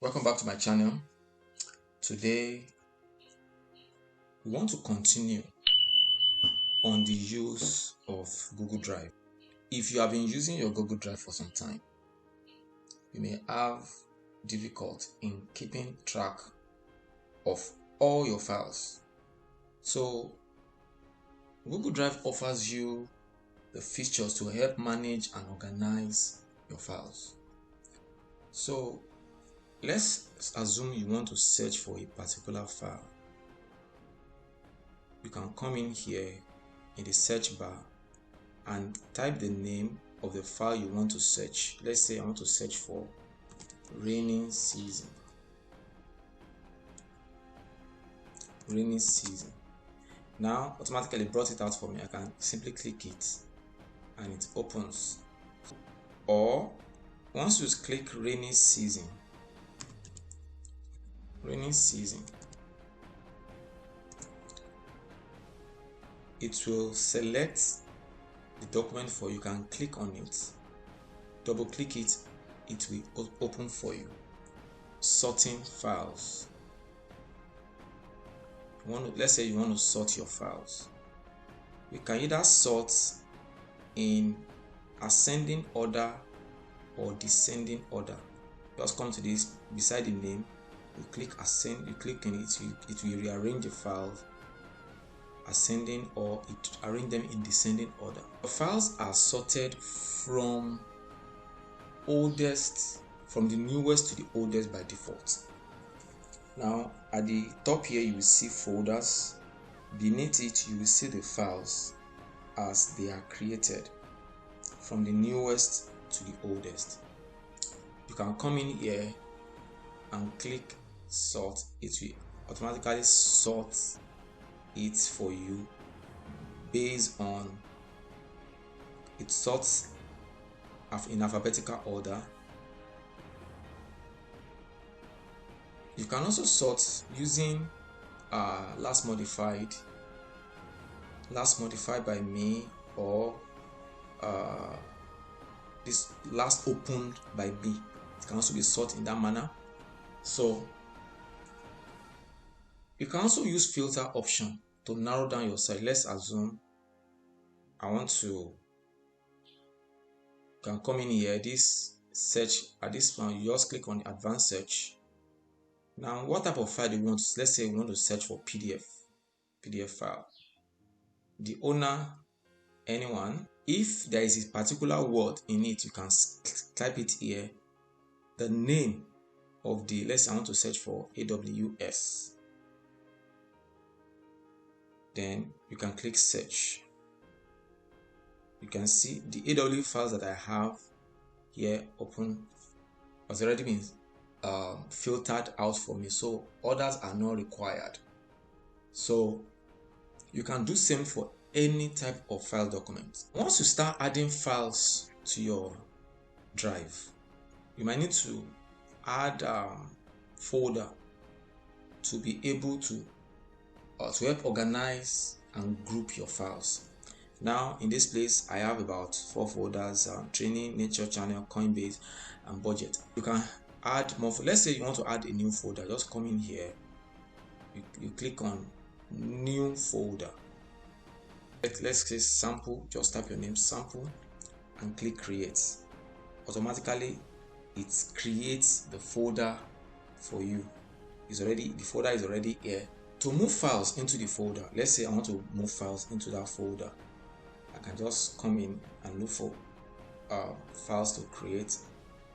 Welcome back to my channel. Today we want to continue on the use of Google Drive. If you have been using your Google Drive for some time, you may have difficulty in keeping track of all your files. So Google Drive offers you the features to help manage and organize your files. So let's assume you want to search for a particular file. You can come in here in the search bar and type the name of the file you want to search. Let's say I want to search for rainy season. Rainy season. Now automatically brought it out for me. I can simply click it and it opens. Or once you click rainy season, it will select the document for you. You can click on it, double click it, it will open for you. Sorting files. Let's say you want to sort your files. You can either sort in ascending order or descending order. Just come to this beside the name, you click ascend, you click in it, it will rearrange the files ascending, or it arrange them in descending order. The files are sorted from the newest to the oldest by default. Now at the top here you will see folders. Beneath it you will see the files as they are created from the newest to the oldest. You can come in here and click sort. It will automatically sort it for you based on, it sorts in alphabetical order. You can also sort using last modified by me, or this last opened by me. It can also be sorted in that manner. So you can also use filter option to narrow down your search. Let's assume I want to, you can come in here, this search, at this point you just click on advanced search. Now what type of file do you want? Let's say we want to search for PDF file. The owner, anyone. If there is a particular word in it, you can type it here. The name of the, let's say I want to search for AWS. Then you can click search. You can see the AWS files that I have here open has already been filtered out for me, so others are not required. So you can do same for any type of file document. Once you start adding files to your drive, you might need to add folder to be able to help organize and group your files. Now in this place I have about 4 folders: training, nature, channel, Coinbase, and budget. You can add more. Let's say you want to add a new folder. Just come in here, you click on new folder. Let's say sample. Just type your name, sample, and click create. Automatically it creates the folder for you. The folder is already here. To move files into the folder, let's say I want to move files into that folder, I can just come in and look for files to create.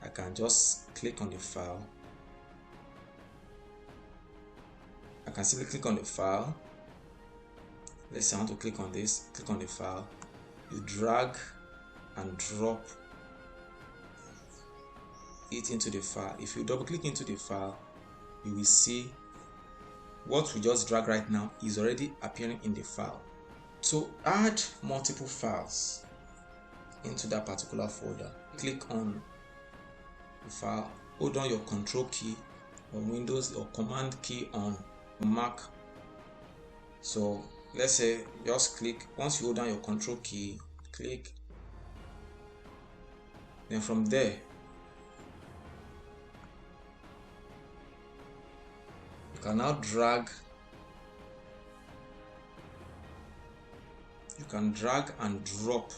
I can just click on the file. I can simply click on the file. Let's say I want to click on this, click on the file. You drag and drop it into the file. If you double click into the file, you will see what we just drag right now is already appearing in the file. To add multiple files into that particular folder, click on the file, hold down your control key on Windows or command key on Mac. So let's say just click, once you hold down your control key, click, then from there can now drag. You can drag and drop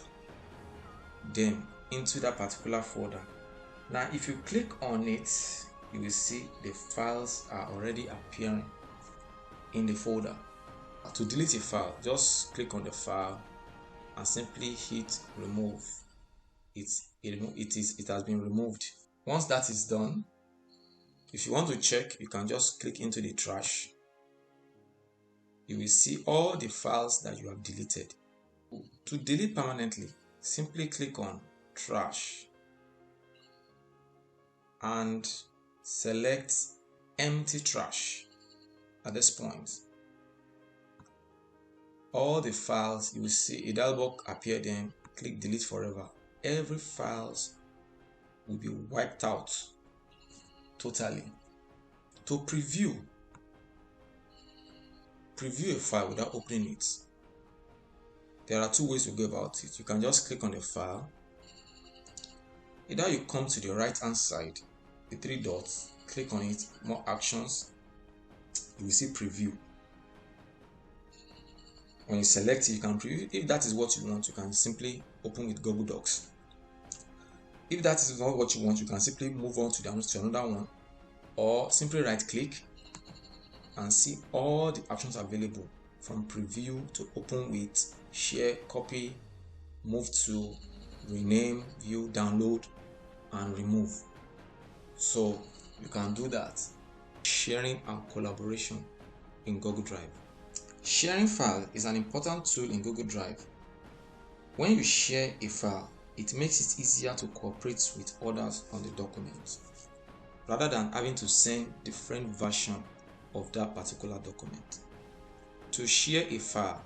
them into that particular folder. Now if you click on it, you will see the files are already appearing in the folder. To delete a file, just click on the file and simply hit remove. It has been removed. Once that is done, if you want to check, you can just click into the trash. You will see all the files that you have deleted. To delete permanently, simply click on trash and select empty trash. At this point, all the files, you will see a dialog box appear, then click delete forever. Every files will be wiped out totally. To preview a file without opening it, there are two ways to go about it. You can just click on the file. Either you come to the right hand side, the three dots, click on it, more actions, you will see preview. When you select it, you can preview. If that is what you want, you can simply open with Google Docs. If that is not what you want, you can simply move on to another one, or simply right click and see all the options available, from preview to open with, share, copy, move to, rename, view, download, and remove. So you can do that. Sharing and collaboration in Google Drive. Sharing file is an important tool in Google Drive. When you share a file, it makes it easier to cooperate with others on the document, rather than having to send different versions of that particular document. To share a file,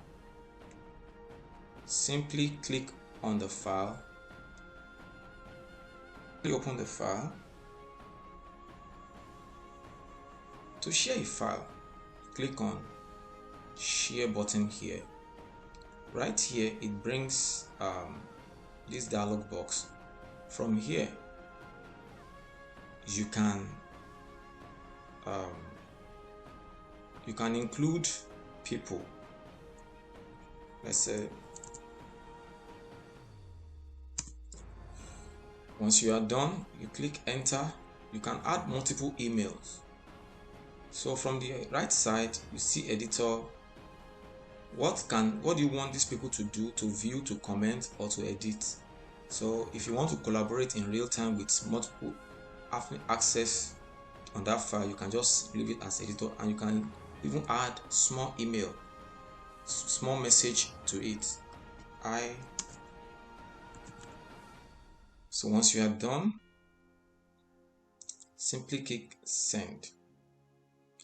simply click on the file, open the file. To share a file, click on share button here. Right here, it brings this dialog box. From here, you can include people. Let's say, once you are done, you click enter. You can add multiple emails. So from the right side, you see editor. What do you want these people to do? To view, to comment, or to edit? So if you want to collaborate in real time with multiple access on that file, you can just leave it as editor, and you can even add small email, small message to it. So once you are done, simply click send.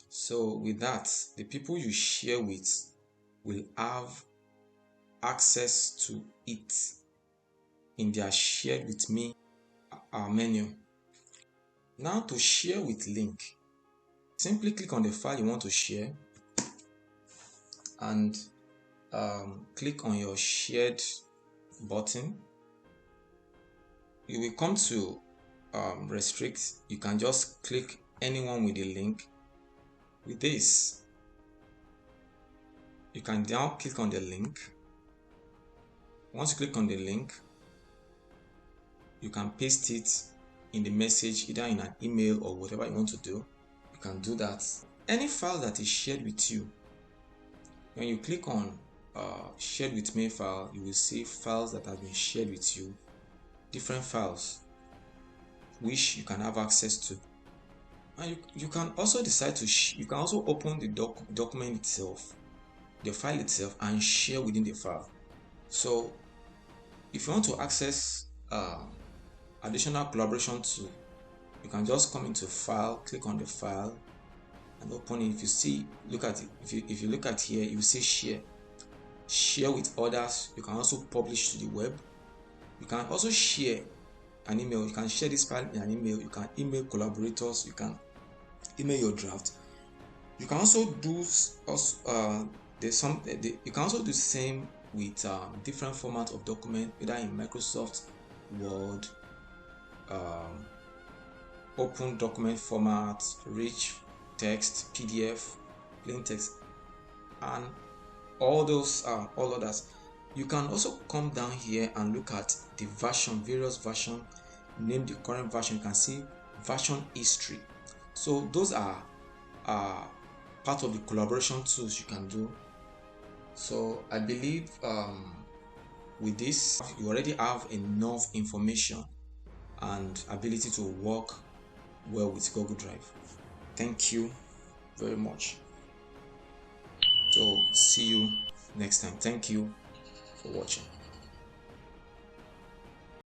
So with that, the people you share with will have access to it in their shared with me menu. Now to share with link, simply click on the file you want to share and click on your shared button. You will come to restrict. You can just click anyone with the link. With this, you can now click on the link. Once you click on the link, you can paste it in the message, either in an email or whatever you want to do. You can do that. Any file that is shared with you, when you click on shared with me file, you will see files that have been shared with you, different files which you can have access to. And you can also decide to you can also open the document itself, the file itself, and share within the file. So if you want to access additional collaboration tool, you can just come into file, click on the file and open it. If you see, look at it. If you look at here, you see share with others. You can also publish to the web. You can also share an email. You can share this file in an email. You can email collaborators. You can email your draft. You can also do you can also do the same with different format of document, either in Microsoft Word, open document format, rich text, PDF, plain text, and all those all others. You can also come down here and look at the version, various version, name the current version. You can see version history. So those are part of the collaboration tools you can do. So I believe with this you already have enough information and ability to work well with Google Drive. Thank you very much. So see you next time. Thank you for watching.